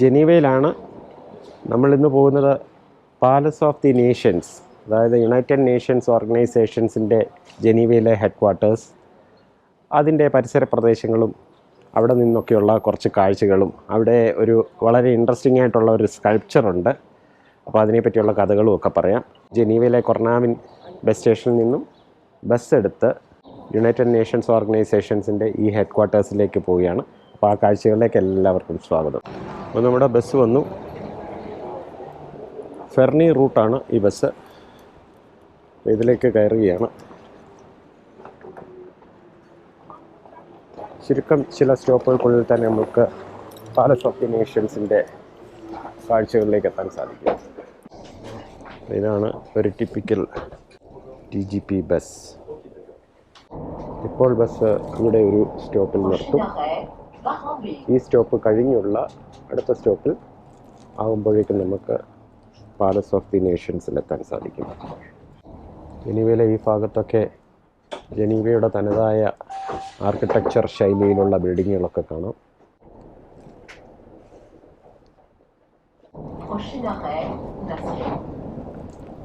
ജനീവയിലാണ് നമ്മളിന്ന് പോകുന്നത്. Palace of the Nations, അതായത് യുണൈറ്റഡ് നേഷൻസ് ഓർഗനൈസേഷൻസിൻ്റെ ജനീവയിലെ ഹെഡ് ക്വാർട്ടേഴ്സ്, അതിൻ്റെ പരിസര പ്രദേശങ്ങളും അവിടെ നിന്നൊക്കെയുള്ള കുറച്ച് കാഴ്ചകളും, അവിടെ ഒരു വളരെ ഇൻട്രസ്റ്റിംഗ് ആയിട്ടുള്ള ഒരു സ്കൾപ്ചറുണ്ട്. അപ്പോൾ അതിനെപ്പറ്റിയുള്ള കഥകളും ഒക്കെ പറയാം. ജനീവയിലെ കൊർണാവിൻ ബസ് സ്റ്റേഷനിൽ നിന്നും ബസ് എടുത്ത് യുണൈറ്റഡ് നേഷൻസ് ഓർഗനൈസേഷൻസിൻ്റെ ഈ ഹെഡ് ക്വാർട്ടേഴ്സിലേക്ക് പോവുകയാണ്. അപ്പോൾ ആ കാഴ്ചകളിലേക്ക് എല്ലാവർക്കും സ്വാഗതം. അപ്പോൾ നമ്മുടെ ബസ് വന്നു. ഫെർണി റൂട്ടാണ് ഈ ബസ്. ഇതിലേക്ക് കയറുകയാണ്. ചുരുക്കം ചില സ്റ്റോപ്പുകൾക്കുള്ളിൽ തന്നെ നമുക്ക് പാലസ് ഓഫ് ദി നേഷൻസിൻ്റെ കാഴ്ചകളിലേക്ക് എത്താൻ സാധിക്കും. ഇതാണ് ഒരു ടിപ്പിക്കൽ TGP ബസ്. ഇപ്പോൾ ബസ് ഇവിടെ ഒരു സ്റ്റോപ്പിൽ നിർത്തും. ഈ സ്റ്റോപ്പ് കഴിഞ്ഞുള്ള അടുത്ത സ്റ്റോപ്പിൽ ആകുമ്പോഴേക്കും നമുക്ക് പാലസ് ഓഫ് ദി നേഷൻസിലെത്താൻ സാധിക്കും. ജനീവയിലെ ഈ ഭാഗത്തൊക്കെ ജനീവയുടെ തനതായ ആർക്കിടെക്ചർ ശൈലിയിലുള്ള ബിൽഡിങ്ങുകളൊക്കെ കാണാം.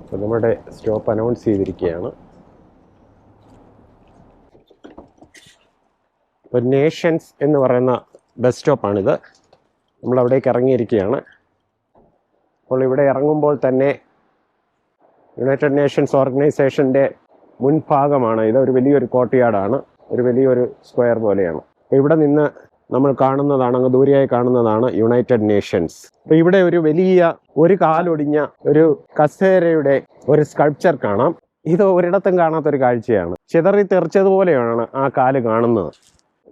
അപ്പോൾ നമ്മുടെ സ്റ്റോപ്പ് അനൗൺസ് ചെയ്തിരിക്കുകയാണ്. ഇപ്പോൾ നേഷൻസ് എന്ന് പറയുന്ന ബസ് സ്റ്റോപ്പാണിത്. നമ്മളവിടേക്ക് ഇറങ്ങിയിരിക്കുകയാണ്. അപ്പോൾ ഇവിടെ ഇറങ്ങുമ്പോൾ തന്നെ യുണൈറ്റഡ് നേഷൻസ് ഓർഗനൈസേഷൻ്റെ മുൻഭാഗമാണ് ഇത്. ഒരു വലിയൊരു കോർട്ട്യാർഡാണ്, ഒരു വലിയൊരു സ്ക്വയർ പോലെയാണ്. അപ്പോൾ ഇവിടെ നിന്ന് നമ്മൾ കാണുന്നതാണ്, അങ്ങ് ദൂരെയായി കാണുന്നതാണ് യുണൈറ്റഡ് നേഷൻസ്. അപ്പോൾ ഇവിടെ ഒരു വലിയ ഒരു കാലൊടിഞ്ഞ ഒരു കസേരയുടെ ഒരു സ്കൾപ്ചർ കാണാം. ഇത് ഒരിടത്തും കാണാത്തൊരു കാഴ്ചയാണ്. ചിതറി തെറിച്ചതുപോലെയാണ് ആ കാല് കാണുന്നത്.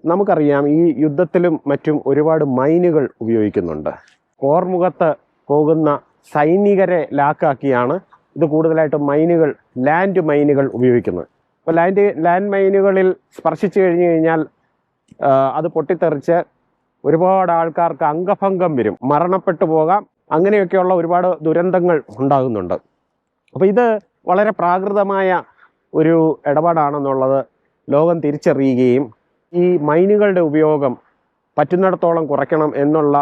നമുക്കറിയാം, ഈ യുദ്ധത്തിലും മറ്റും ഒരുപാട് മൈനുകൾ ഉപയോഗിക്കുന്നുണ്ട്. പോർമുഖത്ത് പോകുന്ന സൈനികരെ ലാക്കാക്കിയാണ് ഇത് കൂടുതലായിട്ടും മൈനുകൾ, ലാൻഡ് മൈനുകൾ ഉപയോഗിക്കുന്നത്. അപ്പോൾ ലാൻഡ് മൈനുകളിൽ സ്പർശിച്ചു കഴിഞ്ഞു കഴിഞ്ഞാൽ അത് പൊട്ടിത്തെറിച്ച് ഒരുപാട് ആൾക്കാർക്ക് അംഗഭംഗം വരും, മരണപ്പെട്ടു പോകാം, അങ്ങനെയൊക്കെയുള്ള ഒരുപാട് ദുരന്തങ്ങൾ ഉണ്ടാകുന്നുണ്ട്. അപ്പോൾ ഇത് വളരെ പ്രാകൃതമായ ഒരു ഇടപാടാണെന്നുള്ളത് ലോകം തിരിച്ചറിയുകയും ഈ മൈനുകളുടെ ഉപയോഗം പറ്റുന്നിടത്തോളം കുറയ്ക്കണം എന്നുള്ള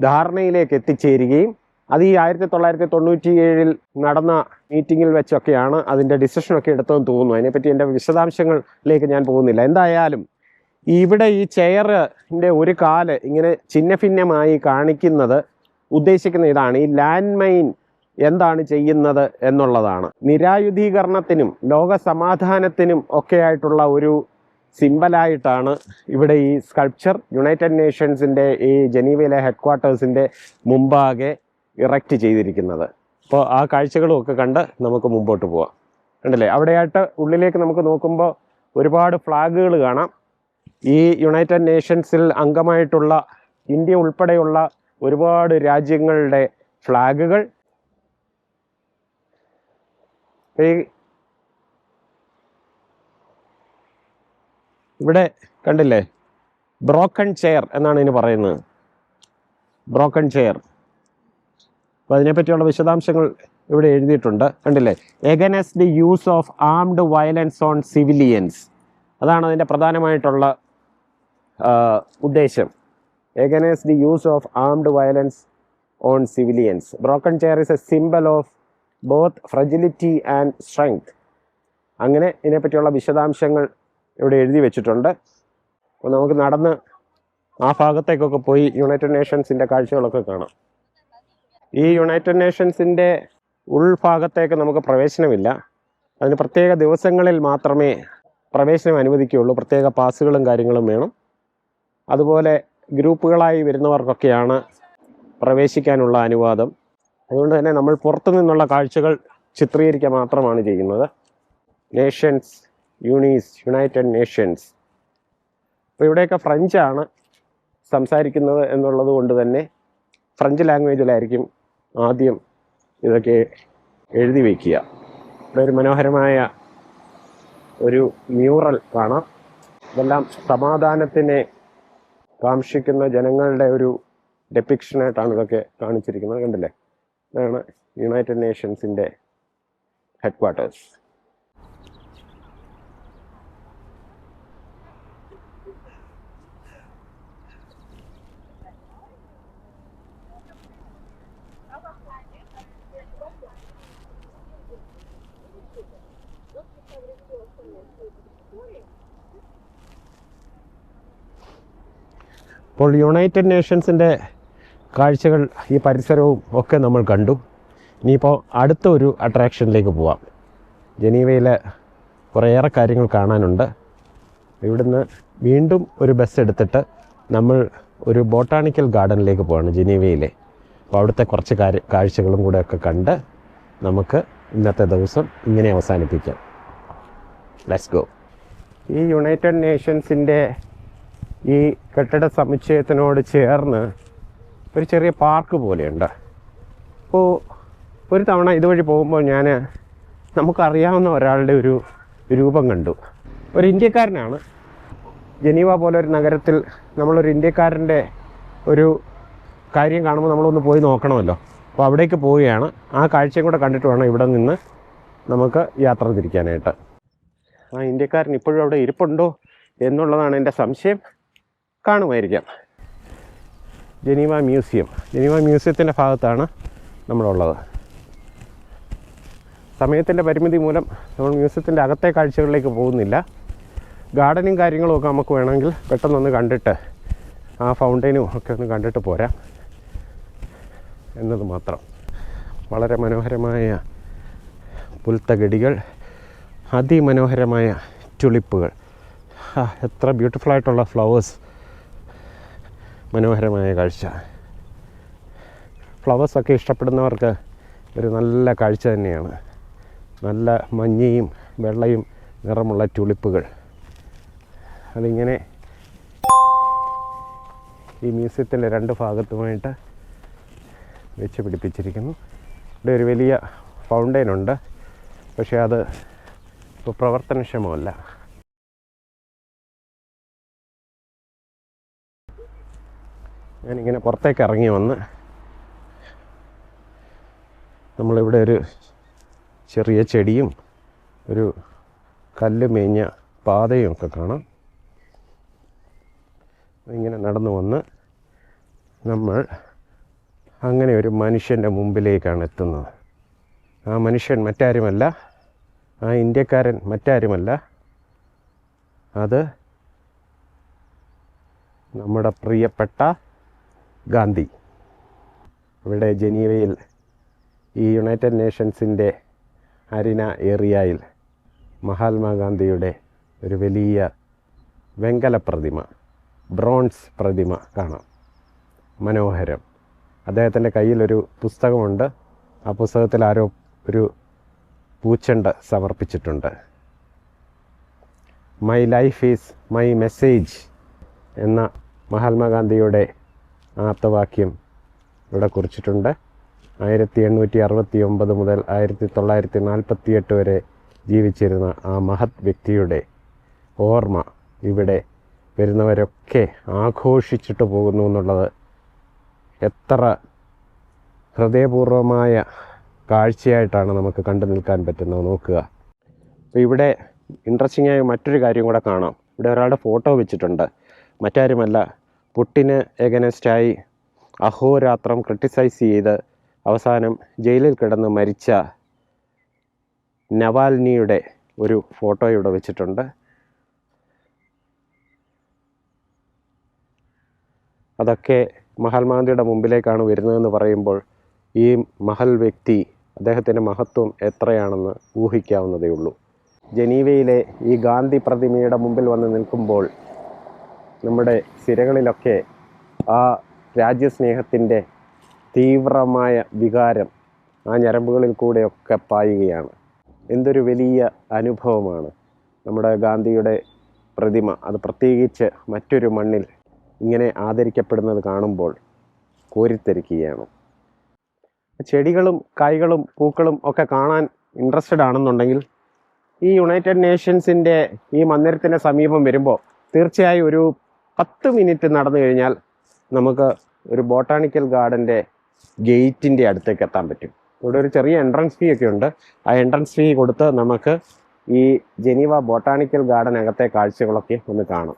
ധാരണയിലേക്ക് എത്തിച്ചേരുകയും അത് ഈ 1997 നടന്ന മീറ്റിങ്ങിൽ വെച്ചൊക്കെയാണ് അതിൻ്റെ ഡിസിഷനൊക്കെ എടുത്തതെന്ന് തോന്നുന്നു. അതിനെപ്പറ്റി എൻ്റെ വിശദാംശങ്ങളിലേക്ക് ഞാൻ പോകുന്നില്ല. എന്തായാലും ഇവിടെ ഈ ചെയറിൻ്റെ ഒരു കാല് ഇങ്ങനെ ഛിന്ന ഭിന്നമായി കാണിക്കുന്നത് ഉദ്ദേശിക്കുന്ന ഇതാണ്, ഈ ലാൻഡ് മൈൻ എന്താണ് ചെയ്യുന്നത് എന്നുള്ളതാണ്. നിരായുധീകരണത്തിനും ലോക സമാധാനത്തിനും ഒക്കെ ആയിട്ടുള്ള ഒരു സിമ്പലായിട്ടാണ് ഇവിടെ ഈ സ്കൾപ്ചർ യുണൈറ്റഡ് നേഷൻസിൻ്റെ ഈ ജനീവയിലെ ഹെഡ് ക്വാർട്ടേഴ്സിൻ്റെ മുമ്പാകെ ഇറക്റ്റ് ചെയ്തിരിക്കുന്നത്. അപ്പോൾ ആ കാഴ്ചകളും ഒക്കെ കണ്ട് നമുക്ക് മുമ്പോട്ട് പോവാം. കണ്ടില്ലേ, അവിടെയായിട്ട് ഉള്ളിലേക്ക് നമുക്ക് നോക്കുമ്പോൾ ഒരുപാട് ഫ്ലാഗുകൾ കാണാം. ഈ യുണൈറ്റഡ് നേഷൻസിൽ അംഗമായിട്ടുള്ള ഇന്ത്യ ഉൾപ്പെടെയുള്ള ഒരുപാട് രാജ്യങ്ങളുടെ ഫ്ലാഗുകൾ. ഇവിടെ കണ്ടില്ലേ, ബ്രോക്കൺ ചെയർ എന്നാണ് ഇതിന് പറയുന്നത്, ബ്രോക്കൺ ചെയർ. അപ്പോൾ അതിനെപ്പറ്റിയുള്ള വിശദാംശങ്ങൾ ഇവിടെ എഴുതിയിട്ടുണ്ട്. കണ്ടില്ലേ, against the use of armed violence on civilians, അതാണ് അതിൻ്റെ പ്രധാനമായിട്ടുള്ള ഉദ്ദേശം. Against the use of armed violence on civilians. Broken chair is a symbol of both fragility and strength. അങ്ങനെ ഇതിനെപ്പറ്റിയുള്ള വിശദാംശങ്ങൾ ഇവിടെ എഴുതി വെച്ചിട്ടുണ്ട്. അപ്പോൾ നമുക്ക് നടന്ന് ആ ഭാഗത്തേക്കൊക്കെ പോയി യുണൈറ്റഡ് നേഷൻസിൻ്റെ കാഴ്ചകളൊക്കെ കാണാം. ഈ യുണൈറ്റഡ് നേഷൻസിൻ്റെ ഉൾഭാഗത്തേക്ക് നമുക്ക് പ്രവേശനമില്ല. അതിന് പ്രത്യേക ദിവസങ്ങളിൽ മാത്രമേ പ്രവേശനം അനുവദിക്കുകയുള്ളൂ. പ്രത്യേക പാസുകളും കാര്യങ്ങളും വേണം. അതുപോലെ ഗ്രൂപ്പുകളായി വരുന്നവർക്കൊക്കെയാണ് പ്രവേശിക്കാനുള്ള അനുവാദം. അതുകൊണ്ട് തന്നെ നമ്മൾ പുറത്തു നിന്നുള്ള കാഴ്ചകൾ ചിത്രീകരിക്കുക മാത്രമാണ് ചെയ്യുന്നത്. Nations, United Nations. അപ്പോൾ ഇവിടെയൊക്കെ ഫ്രഞ്ചാണ് സംസാരിക്കുന്നത് എന്നുള്ളത് കൊണ്ട് തന്നെ ഫ്രഞ്ച് ലാംഗ്വേജിലായിരിക്കും ആദ്യം ഇതൊക്കെ എഴുതി വയ്ക്കുക. ഇവിടെ ഒരു മനോഹരമായ ഒരു മ്യൂറൽ കാണാം. ഇതെല്ലാം സമാധാനത്തിനെ കാംക്ഷിക്കുന്ന ജനങ്ങളുടെ ഒരു ഡെപ്പിക്ഷനായിട്ടാണ് ഇതൊക്കെ കാണിച്ചിരിക്കുന്നത്. കണ്ടില്ലേ, ഇതാണ് യുണൈറ്റഡ് നേഷൻസിൻ്റെ ഹെഡ് ക്വാർട്ടേഴ്സ്. അപ്പോൾ യുണൈറ്റഡ് നേഷൻസിൻ്റെ കാഴ്ചകൾ ഈ പരിസരവും ഒക്കെ നമ്മൾ കണ്ടു. ഇനിയിപ്പോൾ അടുത്ത ഒരു അട്രാക്ഷനിലേക്ക് പോവാം. ജനീവയിൽ കുറേയേറെ കാര്യങ്ങൾ കാണാനുണ്ട്. ഇവിടുന്ന് വീണ്ടും ഒരു ബസ് എടുത്തിട്ട് നമ്മൾ ഒരു ബോട്ടാണിക്കൽ ഗാർഡനിലേക്ക് പോവാണ് ജനീവയിലെ. അപ്പോൾ അവിടുത്തെ കുറച്ച് കാഴ്ചകളും കൂടെയൊക്കെ കണ്ട് നമുക്ക് ഇന്നത്തെ ദിവസം ഇങ്ങനെ അവസാനിപ്പിക്കാം. Let's go. ഈ യുണൈറ്റഡ് നേഷൻസിൻ്റെ ഈ കെട്ടിട സമുച്ചയത്തിനോട് ചേർന്ന് ഒരു ചെറിയ പാർക്ക് പോലെയുണ്ട്. അപ്പോൾ ഒരു തവണ ഇതുവഴി പോകുമ്പോൾ നമുക്കറിയാവുന്ന ഒരാളുടെ ഒരു രൂപം കണ്ടു. ഒരു ഇന്ത്യക്കാരനാണ്. ജനീവ പോലൊരു നഗരത്തിൽ നമ്മളൊരു ഇന്ത്യക്കാരൻ്റെ ഒരു കാര്യം കാണുമ്പോൾ നമ്മളൊന്ന് പോയി നോക്കണമല്ലോ. അപ്പോൾ അവിടേക്ക് പോവുകയാണ്. ആ കാഴ്ചയും കൂടെ കണ്ടിട്ട് വേണം ഇവിടെ നിന്ന് നമുക്ക് യാത്ര തിരിക്കാനായിട്ട്. ആ ഇന്ത്യക്കാരൻ ഇപ്പോഴും അവിടെ ഇരിപ്പുണ്ടോ എന്നുള്ളതാണ് എൻ്റെ സംശയം. കാണുമായിരിക്കാം. ജനീവ മ്യൂസിയത്തിൻ്റെ ഭാഗത്താണ് നമ്മളുള്ളത്. സമയത്തിൻ്റെ പരിമിതി മൂലം നമ്മൾ മ്യൂസിയത്തിൻ്റെ അകത്തെ കാഴ്ചകളിലേക്ക് പോകുന്നില്ല. ഗാർഡനും കാര്യങ്ങളും ഒക്കെ നമുക്ക് വേണമെങ്കിൽ പെട്ടെന്നൊന്ന് കണ്ടിട്ട് ആ ഫൗണ്ടൈനും ഒക്കെ ഒന്ന് കണ്ടിട്ട് പോരാം എന്നത് മാത്രം. വളരെ മനോഹരമായ പുൽത്തകിടികൾ, അതിമനോഹരമായ ട്യുലിപ്പുകൾ, എത്ര ബ്യൂട്ടിഫുള്ളായിട്ടുള്ള ഫ്ലവേഴ്സ്. മനോഹരമായ കാഴ്ച. ഫ്ലവേഴ്സൊക്കെ ഇഷ്ടപ്പെടുന്നവർക്ക് ഒരു നല്ല കാഴ്ച തന്നെയാണ്. നല്ല മഞ്ഞയും വെള്ളയും നിറമുള്ള ട്യുലിപ്പുകൾ അതിങ്ങനെ ഈ മ്യൂസിയത്തിൻ്റെ രണ്ട് ഭാഗത്തുമായിട്ട് വെച്ച് പിടിപ്പിച്ചിരിക്കുന്നു. ഇവിടെ ഒരു വലിയ ഫൗണ്ടൈനുണ്ട്, പക്ഷേ അത് ഇപ്പോൾ പ്രവർത്തനക്ഷമമല്ല. ഞാനിങ്ങനെ പുറത്തേക്ക് ഇറങ്ങി വന്ന് നമ്മളിവിടെ ഒരു ചെറിയ ചെടിയും ഒരു കല്ല് മേഞ്ഞ പാതയും ഒക്കെ കാണാം. ഇങ്ങനെ നടന്നു വന്ന് നമ്മൾ അങ്ങനെ ഒരു മനുഷ്യൻ്റെ മുമ്പിലേക്കാണ് എത്തുന്നത്. ആ മനുഷ്യൻ മറ്റാരുമല്ല, ആ ഇന്ത്യക്കാരൻ മറ്റാരുമല്ല, അത് നമ്മുടെ പ്രിയപ്പെട്ട ഗാന്ധി. ഇവിടെ ജനീവയിൽ ഈ യുണൈറ്റഡ് നേഷൻസിൻ്റെ അരിന ഏരിയയിൽ മഹാത്മാഗാന്ധിയുടെ ഒരു വലിയ വെങ്കല പ്രതിമ, ബ്രോൺസ് പ്രതിമ കാണാം. മനോഹരം. അദ്ദേഹത്തിൻ്റെ കയ്യിലൊരു പുസ്തകമുണ്ട്. ആ പുസ്തകത്തിൽ ആരോ ഒരു പൂച്ചെണ്ട് സമർപ്പിച്ചിട്ടുണ്ട്. My life is my message എന്ന മഹാത്മാഗാന്ധിയുടെ ആപ്തവാക്യം ഇവിടെ കുറിച്ചിട്ടുണ്ട്. 1869 മുതൽ 1948 വരെ ജീവിച്ചിരുന്ന ആ മഹത് വ്യക്തിയുടെ ഓർമ്മ ഇവിടെ വരുന്നവരൊക്കെ ആഘോഷിച്ചിട്ട് പോകുന്നു എന്നുള്ളത് എത്ര ഹൃദയപൂർവമായ കാഴ്ചയായിട്ടാണ് നമുക്ക് കണ്ടു നിൽക്കാൻ പറ്റുന്നത്. നോക്കുക. അപ്പോൾ ഇവിടെ ഇൻട്രസ്റ്റിംഗ് ആയ മറ്റൊരു കാര്യം കൂടെ കാണാം. ഇവിടെ ഒരാളുടെ ഫോട്ടോ വെച്ചിട്ടുണ്ട്. മറ്റാരുമല്ല, പുട്ടിന് എഗനസ്റ്റായി അഹോരാത്രം ക്രിട്ടിസൈസ് ചെയ്ത് അവസാനം ജയിലിൽ കിടന്ന് മരിച്ച നവാൽനിയുടെ ഒരു ഫോട്ടോ ഇവിടെ വെച്ചിട്ടുണ്ട്. അതൊക്കെ മഹാത്മാഗാന്ധിയുടെ മുമ്പിലേക്കാണ് വരുന്നതെന്ന് പറയുമ്പോൾ ഈ മഹൽ വ്യക്തി, അദ്ദേഹത്തിൻ്റെ മഹത്വം എത്രയാണെന്ന് ഊഹിക്കാവുന്നതേ ഉള്ളൂ. ജനീവയിലെ ഈ ഗാന്ധി പ്രതിമയുടെ മുമ്പിൽ വന്ന് നിൽക്കുമ്പോൾ നമ്മുടെ സിരകളിലൊക്കെ ആ രാജ്യസ്നേഹത്തിൻ്റെ തീവ്രമായ വികാരം ആ ഞരമ്പുകളിൽ കൂടെയൊക്കെ പായുകയാണ്. എന്തൊരു വലിയ അനുഭവമാണ്. നമ്മുടെ ഗാന്ധിയുടെ പ്രതിമ, അത് പ്രത്യേകിച്ച് മറ്റൊരു മണ്ണിൽ ഇങ്ങനെ ആദരിക്കപ്പെടുന്നത് കാണുമ്പോൾ കോരിത്തരിക്കുകയാണ്. ചെടികളും കായ്കളും പൂക്കളും ഒക്കെ കാണാൻ ഇൻട്രസ്റ്റഡ് ആണെന്നുണ്ടെങ്കിൽ ഈ യുണൈറ്റഡ് നേഷൻസിൻ്റെ ഈ മന്ദിരത്തിൻ്റെ സമീപം വരുമ്പോൾ തീർച്ചയായും ഒരു 10 മിനിറ്റ് നടന്നു കഴിഞ്ഞാൽ നമുക്ക് ഒരു ബോട്ടാണിക്കൽ ഗാർഡൻ്റെ ഗേറ്റിൻ്റെ അടുത്തേക്ക് എത്താൻ പറ്റും. ഇവിടെ ഒരു ചെറിയ എൻട്രൻസ് ഫീ ഒക്കെ ഉണ്ട്. ആ എൻട്രൻസ് ഫീ കൊടുത്ത് നമുക്ക് ഈ ജനീവ ബോട്ടാണിക്കൽ ഗാർഡൻ അകത്തെ കാഴ്ചകളൊക്കെ ഒന്ന് കാണാം.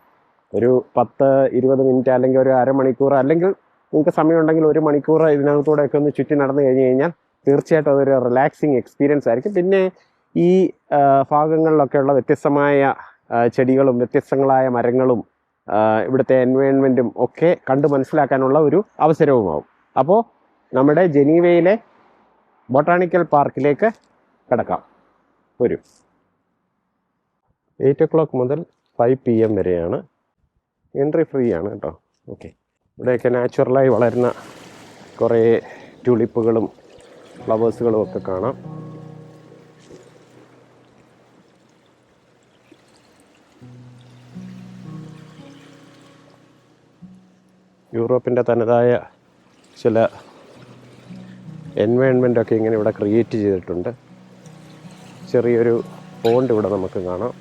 ഒരു 10-20 മിനിറ്റ് അല്ലെങ്കിൽ ഒരു അരമണിക്കൂർ, അല്ലെങ്കിൽ നിങ്ങൾക്ക് സമയമുണ്ടെങ്കിൽ 1 മണിക്കൂർ ഇതിനകത്തൂടെയൊക്കെ ഒന്ന് ചുറ്റി നടന്നു കഴിഞ്ഞ് തീർച്ചയായിട്ടും അതൊരു റിലാക്സിങ് എക്സ്പീരിയൻസ് ആയിരിക്കും. പിന്നെ ഈ ഭാഗങ്ങളിലൊക്കെയുള്ള വ്യത്യസ്തമായ ചെടികളും വ്യത്യസ്തങ്ങളായ മരങ്ങളും ഇവിടുത്തെ എൻവയോൺമെൻറ്റും ഒക്കെ കണ്ടു മനസ്സിലാക്കാനുള്ള ഒരു അവസരവുമാവും. അപ്പോൾ നമ്മുടെ ജനീവയിലെ ബൊട്ടാണിക്കൽ പാർക്കിലേക്ക് കിടക്കാം. വരും. 8 o'clock മുതൽ 5 PM വരെയാണ്. എൻട്രി ഫ്രീ ആണ് കേട്ടോ. ഓക്കെ. ഇവിടെയൊക്കെ നാച്ചുറലായി വളരുന്ന കുറേ ട്യൂലിപ്പുകളും ഫ്ലവേഴ്സുകളും ഒക്കെ കാണാം. യൂറോപ്പിൻ്റെ തനതായ ചില എൻവയോൺമെൻറ്റൊക്കെ ഇങ്ങനെ ഇവിടെ ക്രിയേറ്റ് ചെയ്തിട്ടുണ്ട്. ചെറിയൊരു പോണ്ട് ഇവിടെ നമുക്ക് കാണാം.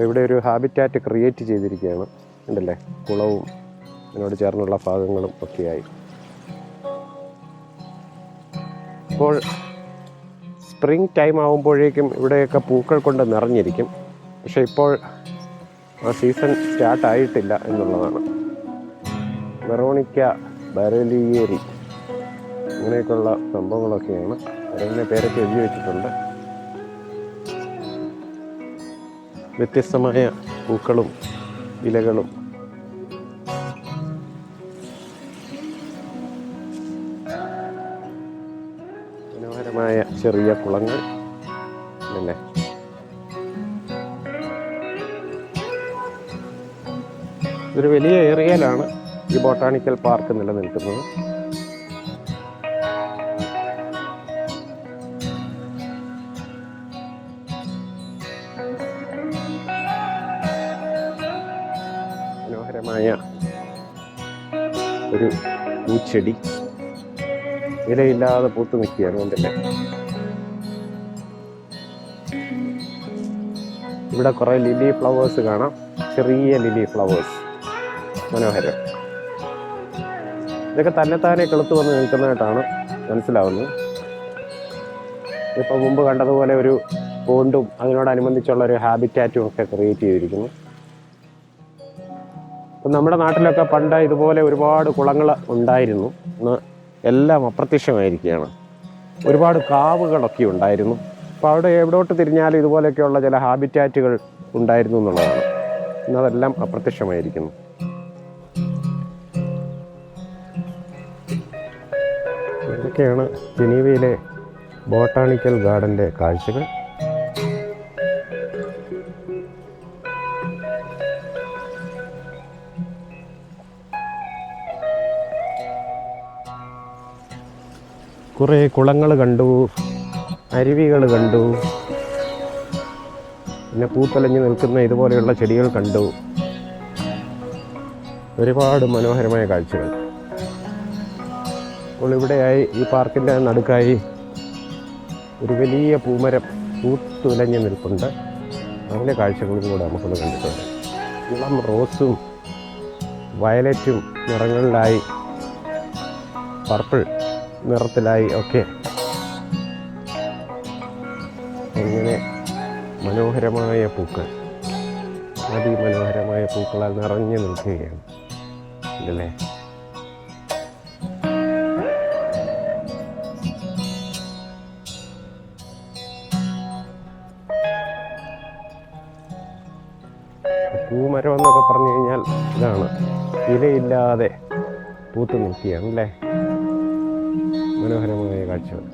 ഇവിടെ ഒരു ഹാബിറ്റാറ്റ് ക്രിയേറ്റ് ചെയ്തിരിക്കുകയാണ്. ഉണ്ടല്ലേ, കുളവും അതിനോട് ചേർന്നുള്ള ഭാഗങ്ങളും ഒക്കെയായി. ഇപ്പോൾ സ്പ്രിംഗ് ടൈം ആകുമ്പോഴേക്കും ഇവിടെയൊക്കെ പൂക്കൾ കൊണ്ട് നിറഞ്ഞിരിക്കും. പക്ഷെ ഇപ്പോൾ ആ സീസൺ സ്റ്റാർട്ടായിട്ടില്ല എന്നുള്ളതാണ്. വെറോണിക്ക ബരലിയേരി അങ്ങനെയൊക്കെയുള്ള സംഭവങ്ങളൊക്കെയാണ്. അതിൻ്റെ പേരൊക്കെ എഴുതി വെച്ചിട്ടുണ്ട്. വ്യത്യസ്തമായ പൂക്കളും ഇലകളും. മനോഹരമായ ചെറിയ കുളങ്ങൾ അല്ലേ. ഇതൊരു വലിയ ഏരിയയിലാണ് ഈ ബൊട്ടാണിക്കൽ പാർക്ക് നിലനിൽക്കുന്നത്. മനോഹരമായ ഒരു പൂച്ചെടി ഇലയില്ലാതെ പൂത്തു നിൽക്കുകയാണ്. കണ്ടില്ലേ, ഇവിടെ കുറേ ലില്ലി ഫ്ലവേഴ്സ് കാണാം. ചെറിയ ലില്ലി ഫ്ലവേഴ്സ്, മനോഹരം. ഇതൊക്കെ തന്നെത്താനെ കിളുത്ത് വന്ന് നിൽക്കുന്നതായിട്ടാണ് മനസ്സിലാവുന്നത്. ഇപ്പോൾ മുമ്പ് കണ്ടതുപോലെ ഒരു പോണ്ടും അതിനോടനുബന്ധിച്ചുള്ള ഒരു ഹാബിറ്റാറ്റും ഒക്കെ ക്രിയേറ്റ് ചെയ്തിരിക്കുന്നു. അപ്പം നമ്മുടെ നാട്ടിലൊക്കെ പണ്ട് ഇതുപോലെ ഒരുപാട് കുളങ്ങൾ ഉണ്ടായിരുന്നു. ഇന്ന് എല്ലാം അപ്രത്യക്ഷമായിരിക്കുകയാണ്. ഒരുപാട് കാവുകളൊക്കെ ഉണ്ടായിരുന്നു. അപ്പോൾ അവിടെ എവിടോട്ട് തിരിഞ്ഞാലും ഇതുപോലെയൊക്കെയുള്ള ചില ഹാബിറ്റാറ്റുകൾ ഉണ്ടായിരുന്നു എന്നുള്ളതാണ്. ഇന്നതെല്ലാം അപ്രത്യക്ഷമായിരിക്കുന്നു. ഇതൊക്കെയാണ് ജനീവയിലെ ബൊട്ടാണിക്കൽ ഗാർഡൻ്റെ കാഴ്ചകൾ. കുറേ കുളങ്ങൾ കണ്ടു, അരുവികൾ കണ്ടു, പിന്നെ പൂത്തലഞ്ഞ് നിൽക്കുന്ന ഇതുപോലെയുള്ള ചെടികൾ കണ്ടു. ഒരുപാട് മനോഹരമായ കാഴ്ചകൾ. അപ്പോൾ ഇവിടെയായി ഈ പാർക്കിൻ്റെ നടുക്കായി ഒരു വലിയ പൂമരം പൂത്തുലഞ്ഞ് നിൽപ്പുണ്ട്. അതിൻ്റെ കാഴ്ചകളും കൂടെ നമുക്കൊന്ന് കണ്ടിട്ടുണ്ട്. ഇളം റോസും വയലറ്റും നിറങ്ങളിലായി, പർപ്പിൾ നിറത്തിലായി ഒക്കെ അങ്ങനെ മനോഹരമായ പൂക്കൾ, അതിമനോഹരമായ പൂക്കളാൽ നിറഞ്ഞു നിൽക്കുകയാണ് ഇതല്ലേ. പൂമരം എന്നൊക്കെ പറഞ്ഞു കഴിഞ്ഞാൽ ഇതാണ്, ഇലയില്ലാതെ പൂത്തു നിൽക്കുകയാണ് അല്ലേ. മനോഹരമായ കാഴ്ചകൾ.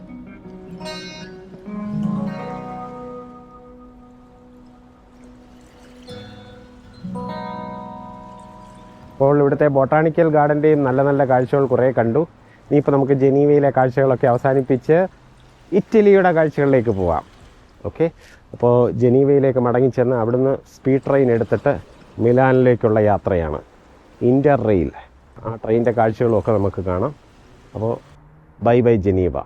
അപ്പോൾ ഇവിടുത്തെ ബൊട്ടാണിക്കൽ ഗാർഡൻ്റെയും നല്ല നല്ല കാഴ്ചകൾ കുറേ കണ്ടു. ഇനിയിപ്പോൾ നമുക്ക് ജനീവയിലെ കാഴ്ചകളൊക്കെ അവസാനിപ്പിച്ച് ഇറ്റലിയുടെ കാഴ്ചകളിലേക്ക് പോവാം. ഓക്കെ, അപ്പോൾ ജനീവയിലേക്ക് മടങ്ങിച്ചെന്ന് അവിടുന്ന് സ്പീഡ് ട്രെയിൻ എടുത്തിട്ട് മിലാനിലേക്കുള്ള യാത്രയാണ്. ഇൻ്റർ റെയിൽ, ആ ട്രെയിനിൻ്റെ കാഴ്ചകളൊക്കെ നമുക്ക് കാണാം. അപ്പോൾ ബൈ ബൈ ജനീവ.